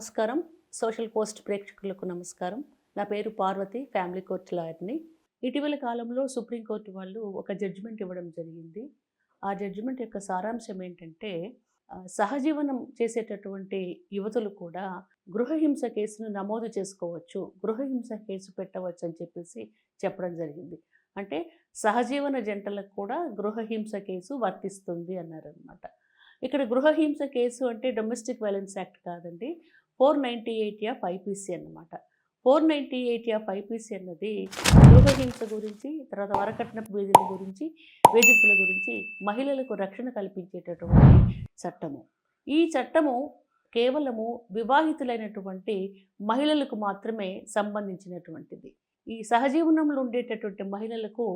నమస్కారం. Social post ప్రేక్షకులకు నమస్కారం. నా పేరు పార్వతి, ఫ్యామిలీ కోర్ట్ లాయర్‌ని. ఇటీవల కాలంలో సుప్రీంకోర్టు వాళ్ళు ఒక జడ్జిమెంట్ ఇవ్వడం జరిగింది. ఆ జడ్జిమెంట్ యొక్క సారాంశం ఏంటంటే, సహజీవనం చేసేటటువంటి యువతులు కూడా గృహహింస కేసును నమోదు చేసుకోవచ్చు, గృహహింస కేసు పెట్టవచ్చు అని చెప్పేసి చెప్పడం జరిగింది. అంటే సహజీవన జంటలకు కూడా గృహహింస కేసు వర్తిస్తుంది అన్నారనమాట. ఇక్కడ గృహహింస కేసు అంటే డొమెస్టిక్ వైలెన్స్ యాక్ట్ కాదండి. 498 ఆఫ్ ఐపీసీ అన్నమాట. 498 ఆఫ్ ఐపీసీ అన్నది గృహహింస గురించి, తర్వాత వరకట్నపు వేధింపుల గురించి మహిళలకు రక్షణ కల్పించేటటువంటి చట్టము. ఈ చట్టము కేవలము వివాహితులైనటువంటి మహిళలకు మాత్రమే సంబంధించినటువంటిది. ఈ సహజీవనంలో ఉండేటటువంటి మహిళలకు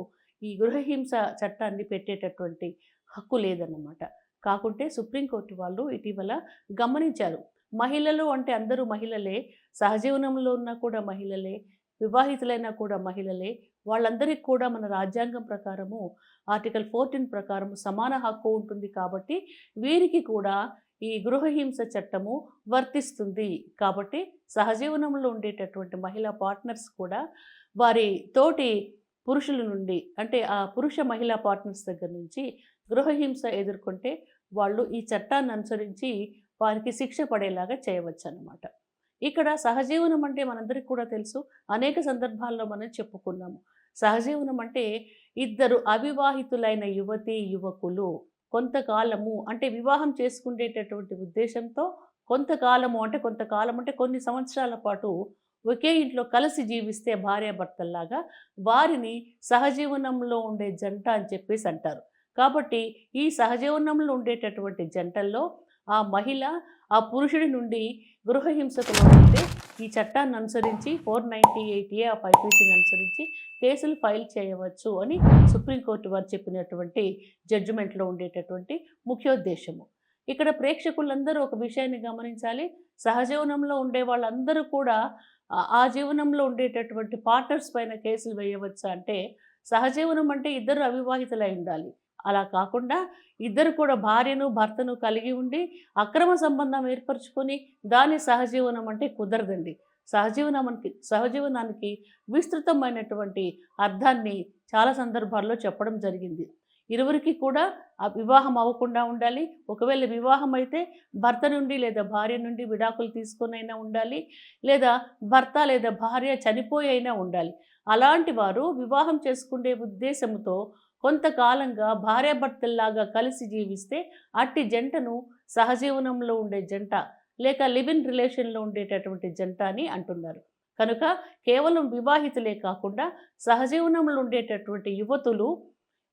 ఈ గృహహింస చట్టాన్ని పెట్టేటటువంటి హక్కు లేదన్నమాట. కాకుంటే సుప్రీంకోర్టు వాళ్ళు ఇటీవల గమనించారు. మహిళలు అంటే అందరూ మహిళలే, సహజీవనంలో ఉన్నా కూడా మహిళలే, వివాహితులైనా కూడా మహిళలే. వాళ్ళందరికీ కూడా మన రాజ్యాంగం ప్రకారము ఆర్టికల్ 14 ప్రకారం సమాన హక్కు ఉంటుంది కాబట్టి వీరికి కూడా ఈ గృహహింస చట్టము వర్తిస్తుంది. కాబట్టి సహజీవనంలో ఉండేటటువంటి మహిళా పార్ట్నర్స్ కూడా వారి తోటి పురుషుల నుండి, అంటే ఆ పురుష మహిళా పార్ట్నర్స్ దగ్గర నుంచి గృహహింస ఎదుర్కొంటే వాళ్ళు ఈ చట్టాన్ని అనుసరించి వారికి శిక్ష పడేలాగా చేయవచ్చు అన్నమాట. ఇక్కడ సహజీవనం అంటే మనందరికీ కూడా తెలుసు, అనేక సందర్భాల్లో మనం చెప్పుకున్నాము. సహజీవనం అంటే ఇద్దరు అవివాహితులైన యువతీ యువకులు కొంతకాలము, అంటే వివాహం చేసుకునేటటువంటి ఉద్దేశంతో కొంతకాలం అంటే కొన్ని సంవత్సరాల పాటు ఒకే ఇంట్లో కలిసి జీవిస్తే భార్యాభర్తల్లాగా వారిని సహజీవనంలో ఉండే జంట అని చెప్పేసి అంటారు. కాబట్టి ఈ సహజీవనంలో ఉండేటటువంటి జంటల్లో ఆ మహిళ ఆ పురుషుడి నుండి గృహహింసకు లోనైతే ఈ చట్టాన్ని అనుసరించి 498A ఆఫ్ ఐపీసీని అనుసరించి కేసులు ఫైల్ చేయవచ్చు అని సుప్రీంకోర్టు వారు చెప్పినటువంటి జడ్జిమెంట్లో ఉండేటటువంటి ముఖ్యోద్దేశము. ఇక్కడ ప్రేక్షకులందరూ ఒక విషయాన్ని గమనించాలి. సహజీవనంలో ఉండే వాళ్ళందరూ కూడా ఆ జీవనంలో ఉండేటటువంటి పార్ట్నర్స్ పైన కేసులు వేయవచ్చా అంటే, సహజీవనం అంటే ఇద్దరు అవివాహితులై ఉండాలి. అలా కాకుండా ఇద్దరు కూడా భార్యను భర్తను కలిగి ఉండి అక్రమ సంబంధం ఏర్పరచుకొని దాని సహజీవనం అంటే కుదరదండి. సహజీవనానికి విస్తృతమైనటువంటి అర్థాన్ని చాలా సందర్భాల్లో చెప్పడం జరిగింది. ఇరువురికి కూడా వివాహం అవ్వకుండా ఉండాలి. ఒకవేళ వివాహం అయితే భర్త నుండి లేదా భార్య నుండి విడాకులు తీసుకొనైనా ఉండాలి, లేదా భర్త లేదా భార్య చనిపోయి అయినా ఉండాలి. అలాంటి వారు వివాహం చేసుకునే ఉద్దేశంతో కొంతకాలంగా భార్యాభర్తల్లాగా కలిసి జీవిస్తే అట్టి జంటను సహజీవనంలో ఉండే జంట లేక లివ్ ఇన్ రిలేషన్లో ఉండేటటువంటి జంట అని అంటున్నారు. కనుక కేవలం వివాహితులే కాకుండా సహజీవనంలో ఉండేటటువంటి యువతులు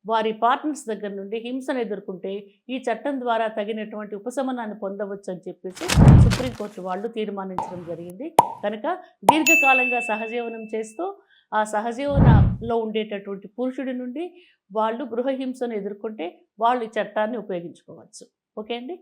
వారి పార్ట్నర్స్ దగ్గర నుండి హింసను ఎదుర్కొంటే ఈ చట్టం ద్వారా తగినటువంటి ఉపశమనాన్ని పొందవచ్చు అని చెప్పేసి సుప్రీంకోర్టు వాళ్ళు తీర్మానించడం జరిగింది. కనుక దీర్ఘకాలంగా సహజీవనం చేస్తూ ఆ సహజీవనంలో ఉండేటటువంటి పురుషుడి నుండి వాళ్ళు గృహహింసను ఎదుర్కొంటే వాళ్ళు ఈ చట్టాన్ని ఉపయోగించుకోవచ్చు. ఓకే అండి.